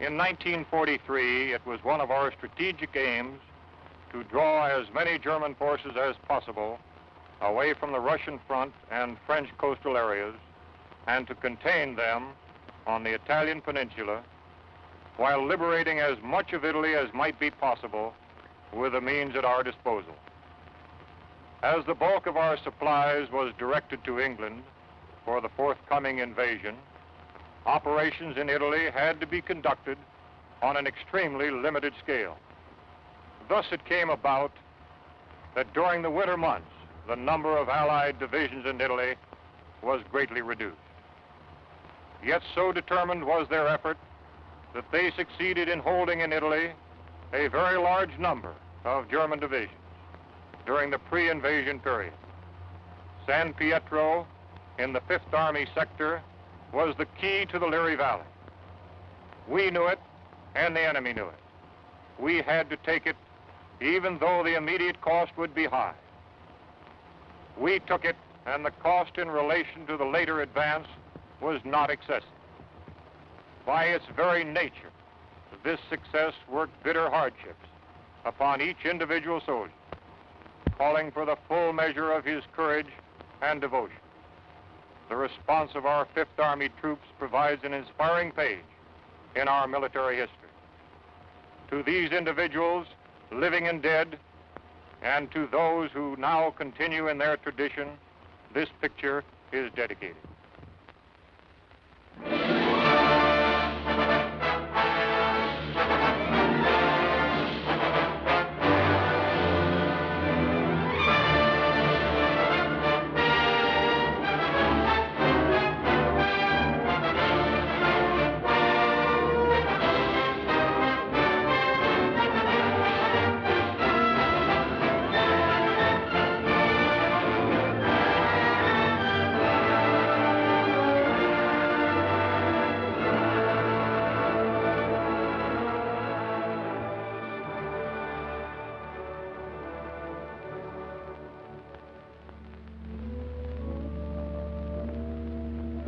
In 1943, it was one of our strategic aims to draw as many German forces as possible away from the Russian front and French coastal areas and to contain them on the Italian peninsula while liberating as much of Italy as might be possible with the means at our disposal. As the bulk of our supplies was directed to England for the forthcoming invasion, operations in Italy had to be conducted on an extremely limited scale. Thus it came about that during the winter months, the number of Allied divisions in Italy was greatly reduced. Yet so determined was their effort that they succeeded in holding in Italy a very large number of German divisions during the pre-invasion period. San Pietro in the 5th Army sector was the key to the Liri Valley. We knew it, and the enemy knew it. We had to take it, even though the immediate cost would be high. We took it, and the cost in relation to the later advance was not excessive. By its very nature, this success worked bitter hardships upon each individual soldier, calling for the full measure of his courage and devotion. The response of our 5th Army troops provides an inspiring page in our military history. To these individuals, living and dead, and to those who now continue in their tradition, this picture is dedicated.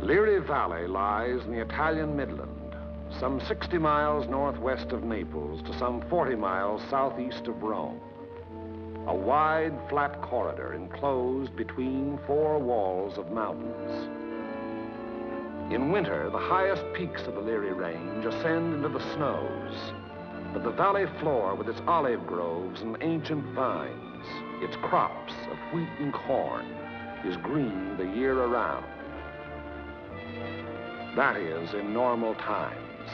Liri Valley lies in the Italian Midland, some 60 miles northwest of Naples to some 40 miles southeast of Rome. A wide, flat corridor enclosed between 4 walls of mountains. In winter, the highest peaks of the Liri Range ascend into the snows, but the valley floor with its olive groves and ancient vines, its crops of wheat and corn, is green the year around. That is, in normal times.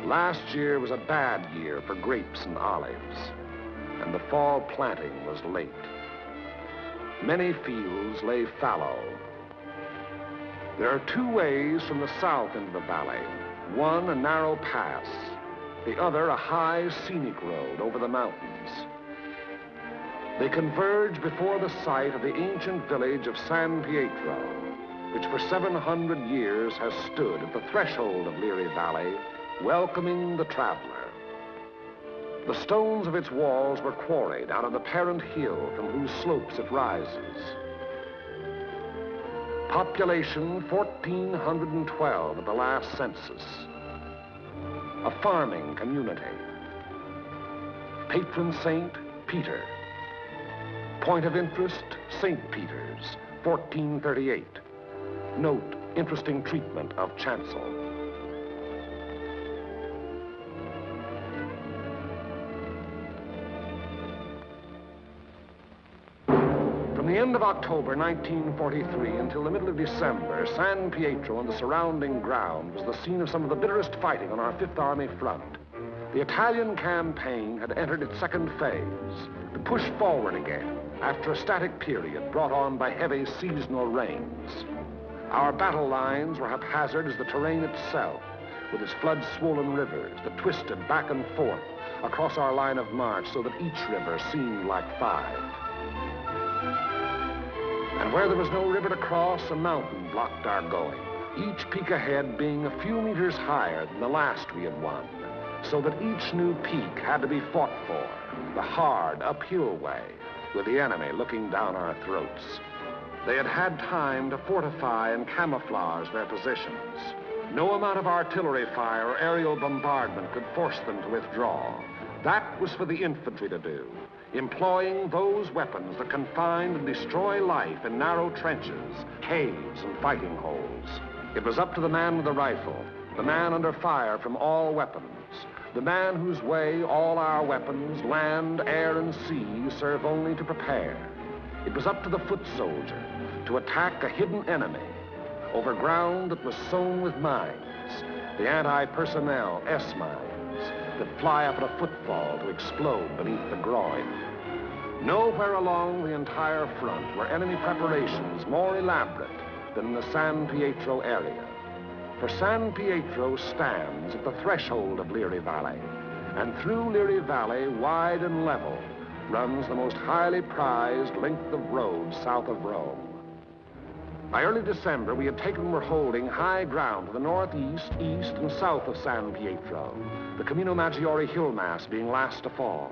Last year was a bad year for grapes and olives, and the fall planting was late. Many fields lay fallow. There are 2 ways from the south into the valley. One, a narrow pass. The other, a high, scenic road over the mountains. They converge before the site of the ancient village of San Pietro, which for 700 years has stood at the threshold of Liri Valley, welcoming the traveler. The stones of its walls were quarried out of the parent hill from whose slopes it rises. Population 1,412 at the last census. A farming community. Patron saint, Peter. Point of interest, St. Peter's, 1438. Note, interesting treatment of chancel. From the end of October 1943 until the middle of December, San Pietro and the surrounding ground was the scene of some of the bitterest fighting on our 5th Army front. The Italian campaign had entered its second phase, to push forward again after a static period brought on by heavy seasonal rains. Our battle lines were haphazard as the terrain itself, with its flood-swollen rivers that twisted back and forth across our line of march so that each river seemed like 5. And where there was no river to cross, a mountain blocked our going, each peak ahead being a few meters higher than the last we had won, so that each new peak had to be fought for, the hard uphill way, with the enemy looking down our throats. They had had time to fortify and camouflage their positions. No amount of artillery fire or aerial bombardment could force them to withdraw. That was for the infantry to do, employing those weapons that can find and destroy life in narrow trenches, caves, and fighting holes. It was up to the man with the rifle, the man under fire from all weapons, the man whose way all our weapons, land, air, and sea, serve only to prepare. It was up to the foot soldier to attack a hidden enemy over ground that was sown with mines, the anti-personnel S-mines that fly up at a footfall to explode beneath the groin. Nowhere along the entire front were enemy preparations more elaborate than in the San Pietro area. For San Pietro stands at the threshold of Liri Valley, and through Liri Valley, wide and level, runs the most highly prized length of road south of Rome. By early December, we had taken or holding high ground to the northeast, east, and south of San Pietro, the Camino Maggiore hill mass being last to fall.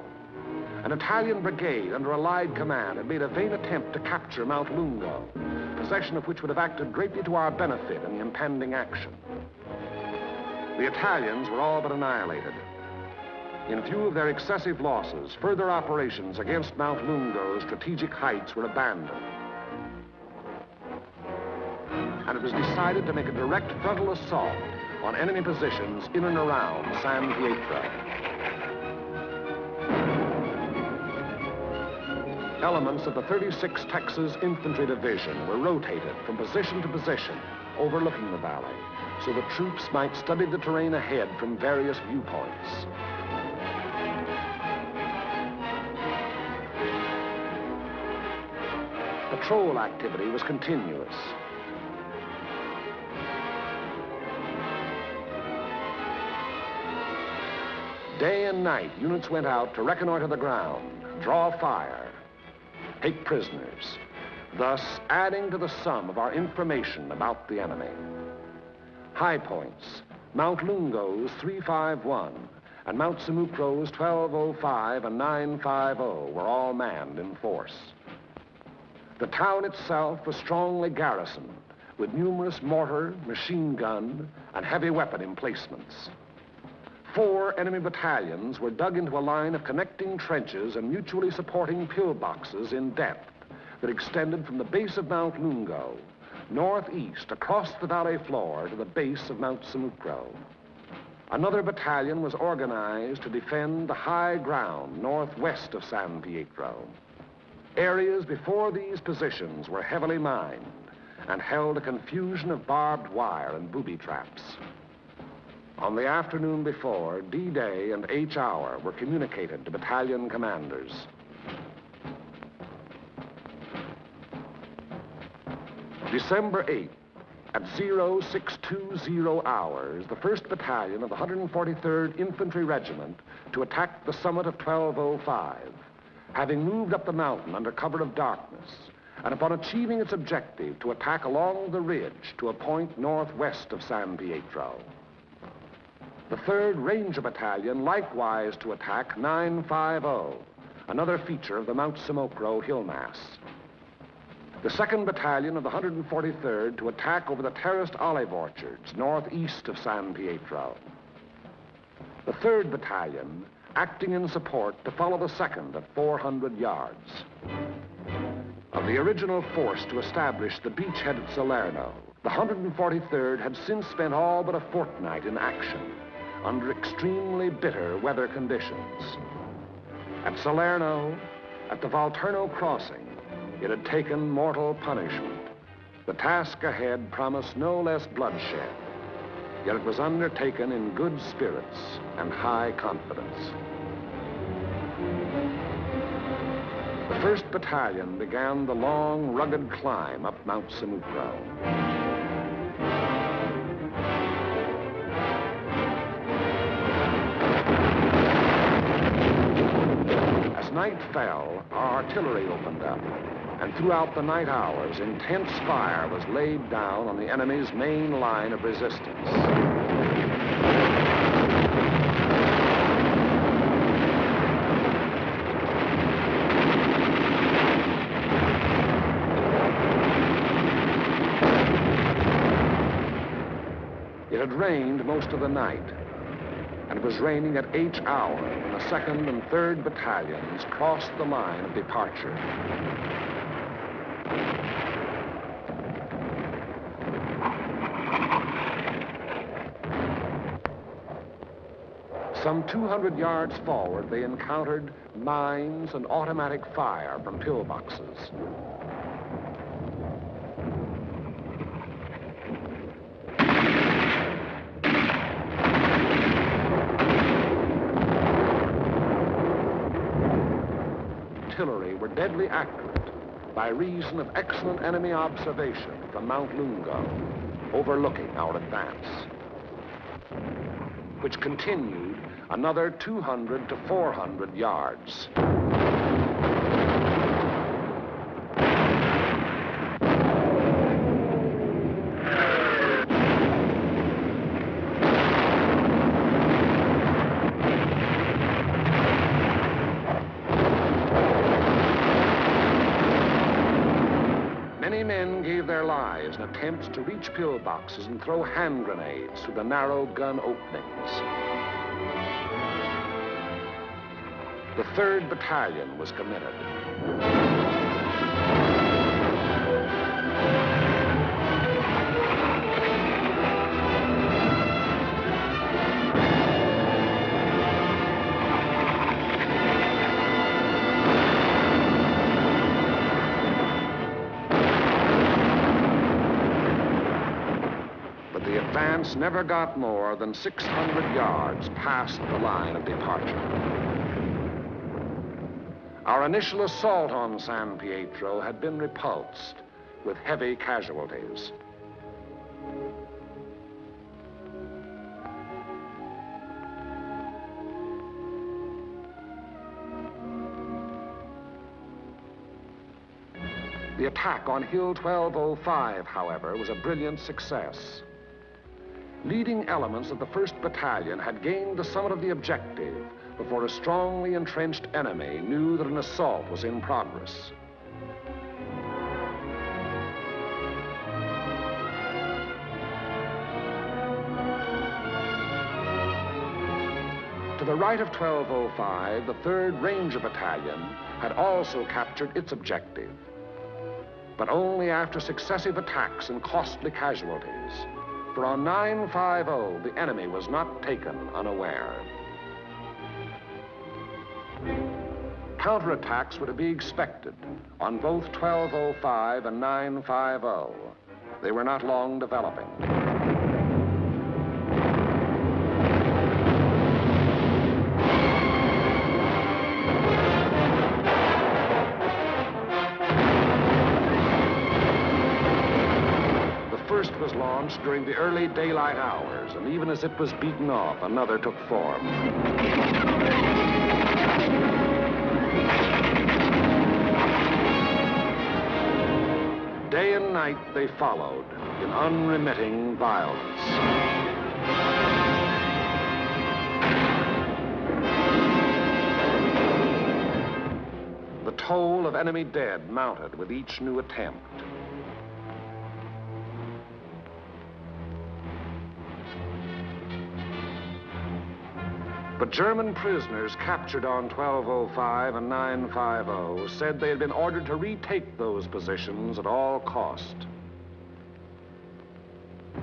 An Italian brigade under Allied command had made a vain attempt to capture Mount Lungo, possession of which would have acted greatly to our benefit in the impending action. The Italians were all but annihilated. In view of their excessive losses, further operations against Mount Lungo's strategic heights were abandoned. And it was decided to make a direct frontal assault on enemy positions in and around San Pietro. Elements of the 36th Texas Infantry Division were rotated from position to position, overlooking the valley, so the troops might study the terrain ahead from various viewpoints. Patrol activity was continuous. Day and night, units went out to reconnoiter the ground, draw fire, take prisoners, thus adding to the sum of our information about the enemy. High points, Mount Lungo's 351 and Mount Samucro's 1205 and 950 were all manned in force. The town itself was strongly garrisoned with numerous mortar, machine gun, and heavy weapon emplacements. 4 enemy battalions were dug into a line of connecting trenches and mutually supporting pillboxes in depth that extended from the base of Mount Lungo, northeast across the valley floor to the base of Mount Samucro. Another battalion was organized to defend the high ground northwest of San Pietro. Areas before these positions were heavily mined and held a confusion of barbed wire and booby traps. On the afternoon before, D-Day and H-Hour were communicated to battalion commanders. December 8th, at 0620 hours, the 1st Battalion of the 143rd Infantry Regiment to attack the summit of 1205, having moved up the mountain under cover of darkness, and upon achieving its objective to attack along the ridge to a point northwest of San Pietro. The 3rd Ranger Battalion likewise to attack 950, another feature of the Mount Samucro hill mass. The 2nd Battalion of the 143rd to attack over the terraced olive orchards northeast of San Pietro. The 3rd Battalion acting in support to follow the 2nd at 400 yards. Of the original force to establish the beachhead at Salerno, the 143rd had since spent all but a fortnight in action under extremely bitter weather conditions. At Salerno, at the Volturno crossing, it had taken mortal punishment. The task ahead promised no less bloodshed, yet it was undertaken in good spirits and high confidence. The 1st Battalion began the long, rugged climb up Mount Samucro. Night fell, our artillery opened up, and throughout the night hours, intense fire was laid down on the enemy's main line of resistance. It had rained most of the night, and it was raining at each hour when the 2nd and 3rd battalions crossed the line of departure. Some 200 yards forward, they encountered mines and automatic fire from pillboxes. Artillery were deadly accurate by reason of excellent enemy observation from Mount Lungo, overlooking our advance, which continued another 200 to 400 yards. Many men gave their lives in attempts to reach pillboxes and throw hand grenades through the narrow gun openings. The 3rd Battalion was committed. But the advance never got more than 600 yards past the line of departure. Our initial assault on San Pietro had been repulsed with heavy casualties. The attack on Hill 1205, however, was a brilliant success. Leading elements of the 1st Battalion had gained the summit of the objective before a strongly entrenched enemy knew that an assault was in progress. To the right of 1205, the 3rd Ranger Battalion had also captured its objective, but only after successive attacks and costly casualties. For on 950, the enemy was not taken unaware. Counterattacks were to be expected on both 1205 and 950. They were not long developing. The first was launched during the early daylight hours, and even as it was beaten off, another took form. Day and night they followed in unremitting violence. The toll of enemy dead mounted with each new attempt. But German prisoners captured on 1205 and 950 said they had been ordered to retake those positions at all cost.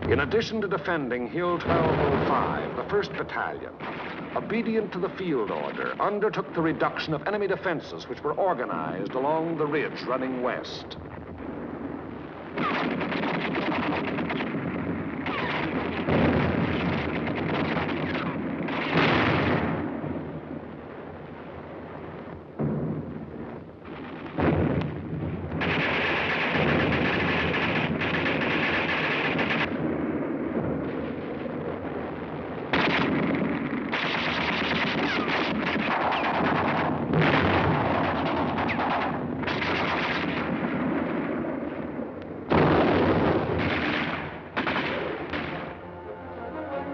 In addition to defending Hill 1205, the 1st Battalion, obedient to the field order, undertook the reduction of enemy defenses which were organized along the ridge running west.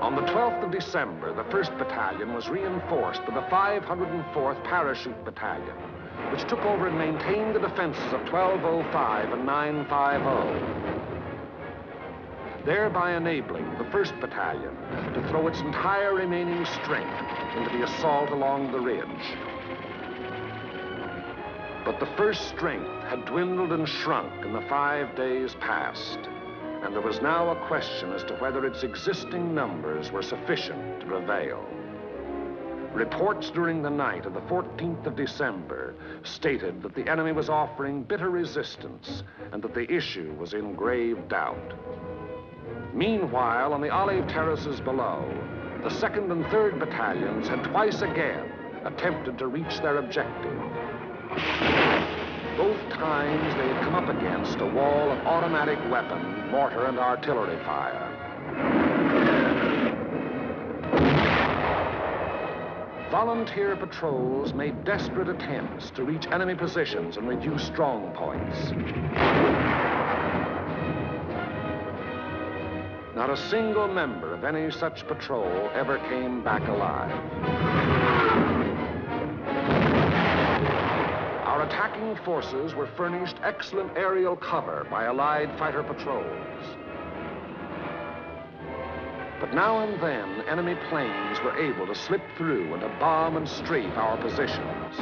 On the 12th of December, the 1st Battalion was reinforced by the 504th Parachute Battalion, which took over and maintained the defenses of 1205 and 950. thereby enabling the 1st Battalion to throw its entire remaining strength into the assault along the ridge. But the 1st strength had dwindled and shrunk in the 5 days past, and there was now a question as to whether its existing numbers were sufficient to prevail. Reports during the night of the 14th of December stated that the enemy was offering bitter resistance and that the issue was in grave doubt. Meanwhile, on the olive terraces below, the 2nd and 3rd Battalions had twice again attempted to reach their objective. Both times they had come up against a wall of automatic weapon, mortar, and artillery fire. Volunteer patrols made desperate attempts to reach enemy positions and reduce strong points. Not a single member of any such patrol ever came back alive. Our attacking forces were furnished excellent aerial cover by Allied fighter patrols. But now and then, enemy planes were able to slip through and to bomb and strafe our positions,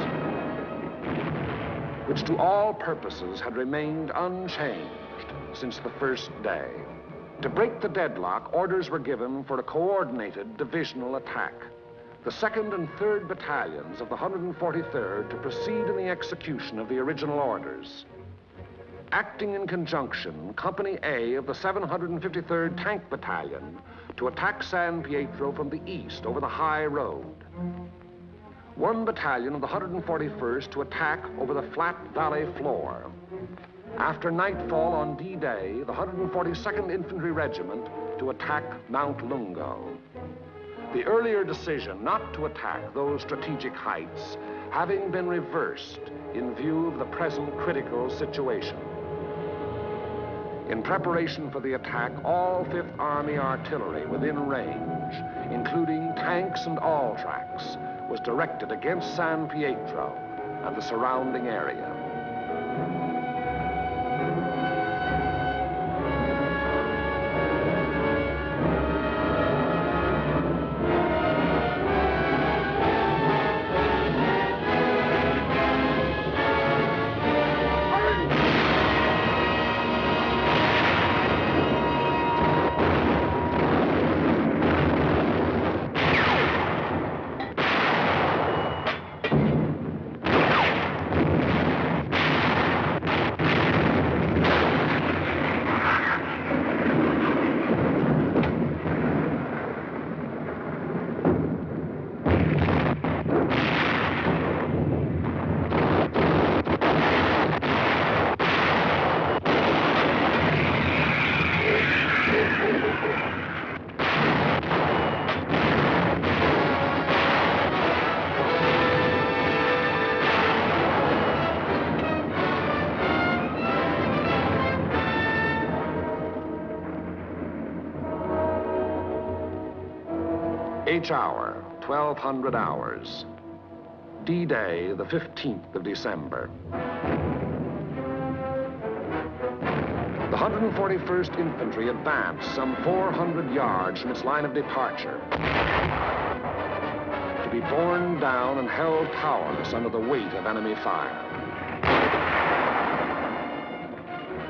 which to all purposes had remained unchanged since the 1st day. To break the deadlock, orders were given for a coordinated divisional attack. The 2nd and 3rd Battalions of the 143rd to proceed in the execution of the original orders. Acting in conjunction, Company A of the 753rd Tank Battalion to attack San Pietro from the east over the high road. 1 battalion of the 141st to attack over the flat valley floor. After nightfall on D-Day, the 142nd Infantry Regiment to attack Mount Lungo. The earlier decision not to attack those strategic heights having been reversed in view of the present critical situation. In preparation for the attack, all 5th Army artillery within range, including tanks and all tracks, was directed against San Pietro and the surrounding area. H hour, 1200 hours. D-Day, the 15th of December. The 141st Infantry advanced some 400 yards from its line of departure, to be borne down and held powerless under the weight of enemy fire.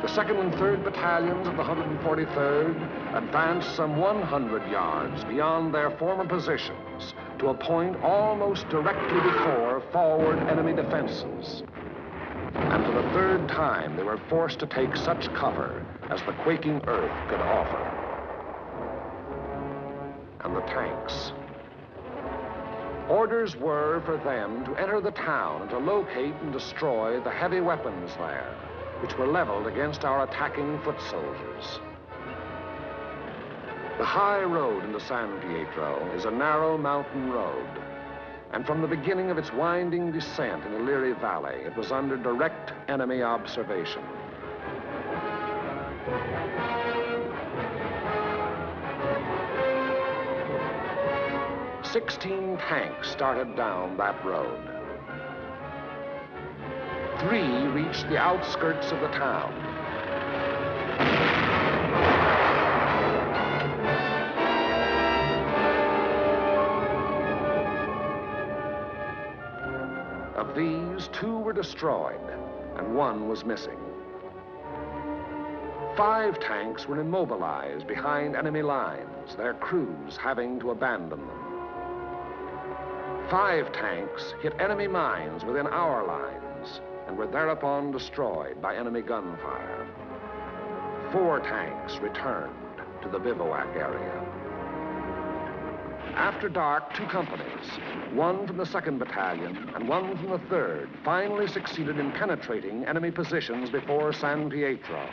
The 2nd and 3rd Battalions of the 143rd advanced some 100 yards beyond their former positions to a point almost directly before forward enemy defenses. And for the 3rd time, they were forced to take such cover as the quaking earth could offer. And the tanks. Orders were for them to enter the town and to locate and destroy the heavy weapons there, which were leveled against our attacking foot soldiers. The high road into San Pietro is a narrow mountain road, and from the beginning of its winding descent in the Liri Valley, it was under direct enemy observation. "16 tanks started down that road. 3 reached the outskirts of the town. Of these, 2 were destroyed, and 1 was missing. 5 tanks were immobilized behind enemy lines, their crews having to abandon them. 5 tanks hit enemy mines within our lines and were thereupon destroyed by enemy gunfire. 4 tanks returned to the bivouac area. After dark, 2 companies, 1 from the 2nd Battalion and 1 from the 3rd, finally succeeded in penetrating enemy positions before San Pietro.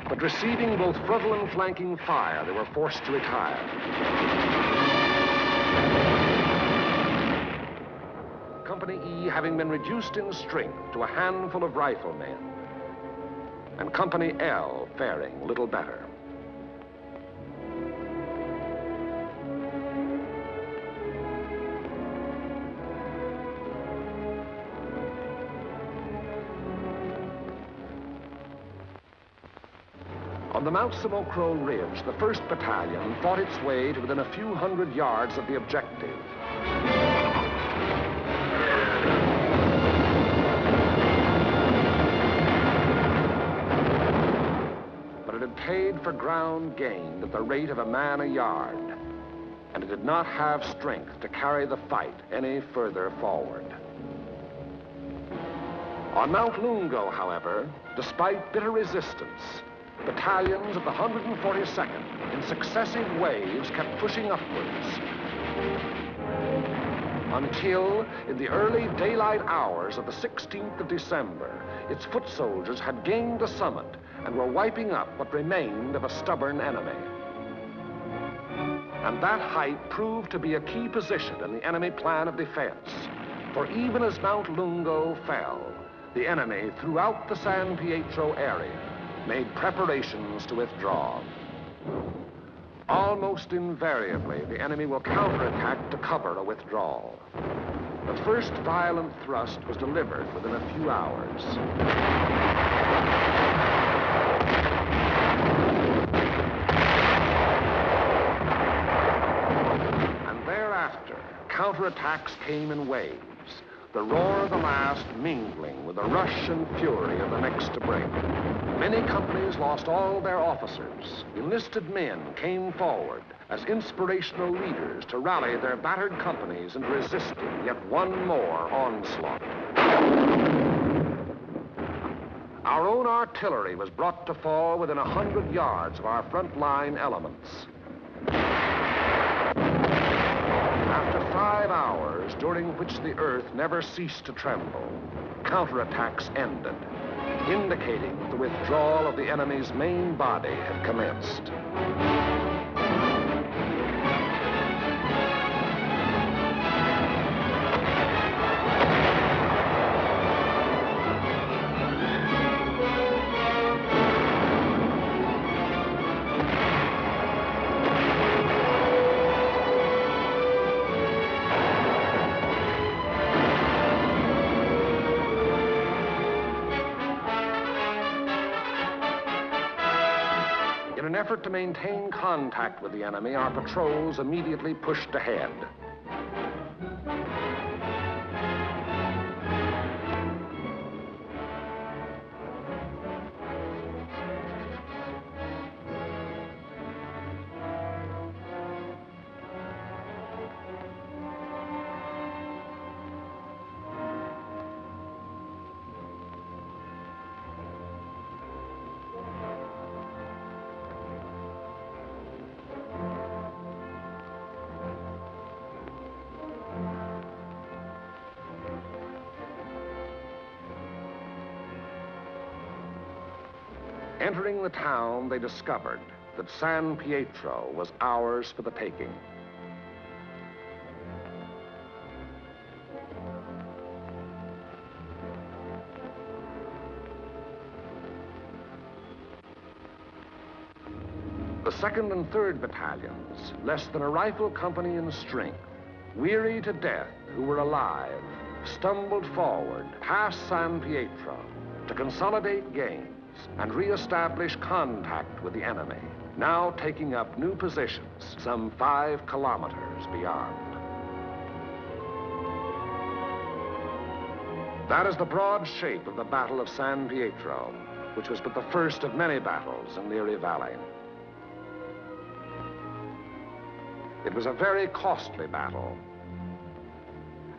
But receiving both frontal and flanking fire, they were forced to retire. Company E having been reduced in strength to a handful of riflemen, and Company L faring little better. On the Mount Samocro Ridge, the 1st Battalion fought its way to within a few hundred yards of the objective. But it had paid for ground gained at the rate of a man a yard, and it did not have strength to carry the fight any further forward. On Mount Lungo, however, despite bitter resistance, battalions of the 142nd, in successive waves, kept pushing upwards, until, in the early daylight hours of the 16th of December, its foot soldiers had gained the summit and were wiping up what remained of a stubborn enemy. And that height proved to be a key position in the enemy plan of defense, for even as Mount Lungo fell, the enemy throughout the San Pietro area made preparations to withdraw. Almost invariably, the enemy will counterattack to cover a withdrawal. The first violent thrust was delivered within a few hours. And thereafter, counterattacks came in waves, the roar of the last mingling with the rush and fury of the next to break. Many companies lost all their officers. Enlisted men came forward as inspirational leaders to rally their battered companies into resisting yet one more onslaught. Our own artillery was brought to fall within 100 yards of our front-line elements. After 5 hours, during which the earth never ceased to tremble, counterattacks ended, indicating that the withdrawal of the enemy's main body had commenced. In an effort to maintain contact with the enemy, our patrols immediately pushed ahead. Entering the town, they discovered that San Pietro was ours for the taking. The 2nd and 3rd battalions, less than a rifle company in strength, weary to death who were alive, stumbled forward past San Pietro to consolidate gains and re-establish contact with the enemy, now taking up new positions some 5 kilometers beyond. That is the broad shape of the Battle of San Pietro, which was but the first of many battles in the Erie Valley. It was a very costly battle.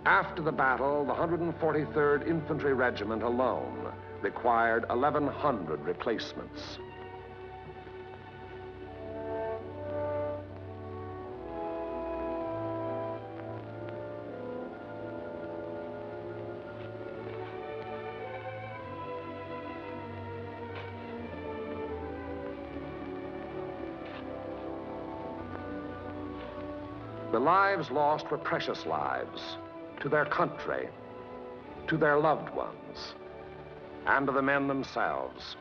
After the battle, the 143rd Infantry Regiment alone required 1,100 replacements. The lives lost were precious lives to their country, to their loved ones, and to the men themselves.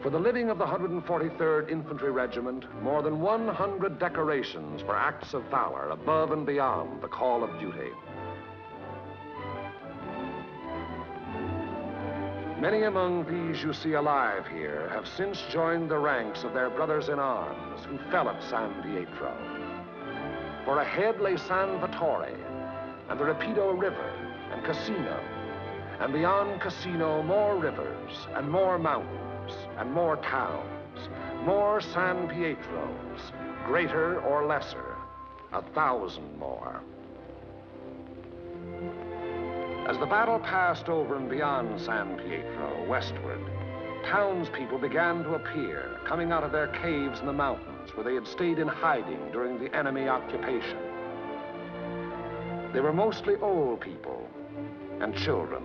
For the living of the 143rd Infantry Regiment, more than 100 decorations for acts of valor above and beyond the call of duty. Many among these you see alive here have since joined the ranks of their brothers in arms who fell at San Pietro. For ahead lay San Vittore and the Rapido River and Cassino, and beyond Cassino more rivers and more mountains and more towns, more San Pietros, greater or lesser, 1,000 more. As the battle passed over and beyond San Pietro, westward, townspeople began to appear, coming out of their caves in the mountains where they had stayed in hiding during the enemy occupation. They were mostly old people and children.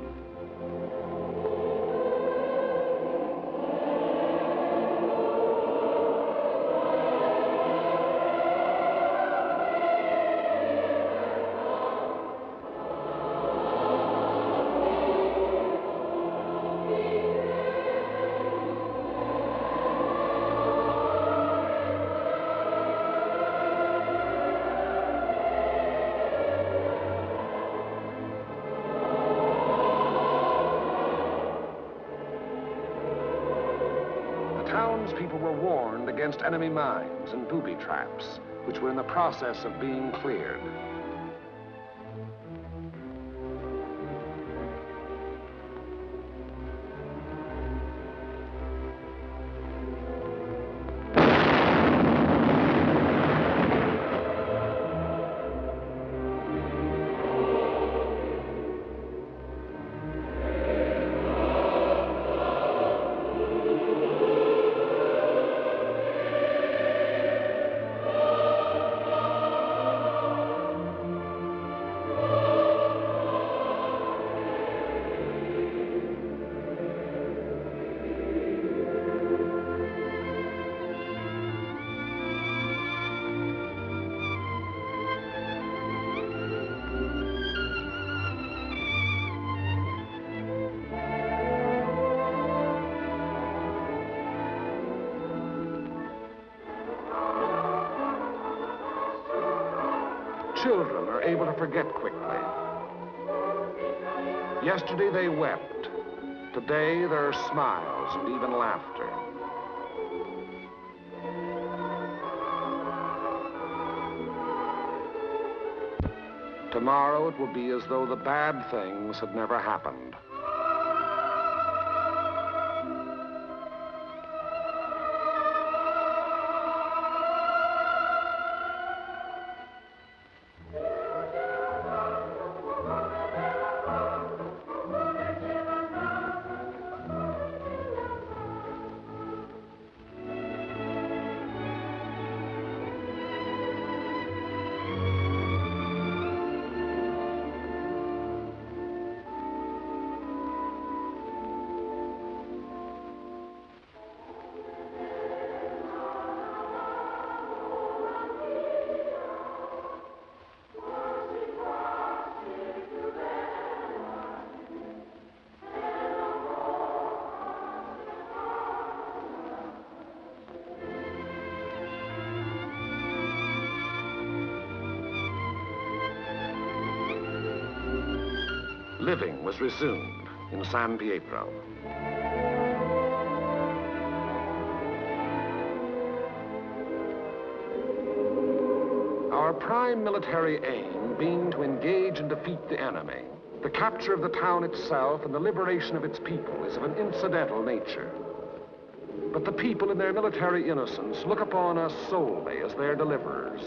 Townspeople were warned against enemy mines and booby traps, which were in the process of being cleared. Children are able to forget quickly. Yesterday they wept. Today there are smiles and even laughter. Tomorrow it will be as though the bad things had never happened. Living was resumed in San Pietro. Our Our prime military aim being to engage and defeat the enemy, the capture of the town itself and the liberation of its people is of an incidental nature. But the people in their military innocence look upon us solely as their deliverers.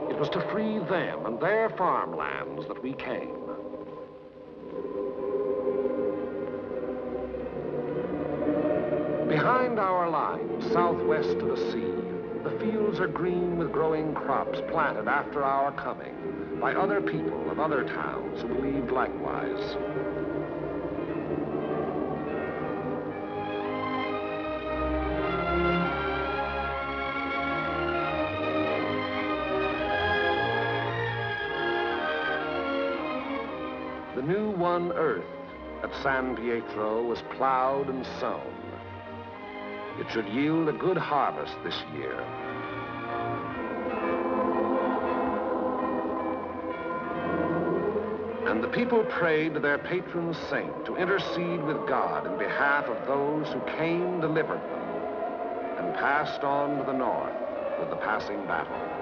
It was to free them and their farmlands that we came. Behind our lines, southwest to the sea, the fields are green with growing crops planted after our coming by other people of other towns who believed likewise. The new won earth at San Pietro was plowed and sown. It should yield a good harvest this year. And the people prayed to their patron saint to intercede with God in behalf of those who came, delivered them, and passed on to the north with the passing battle.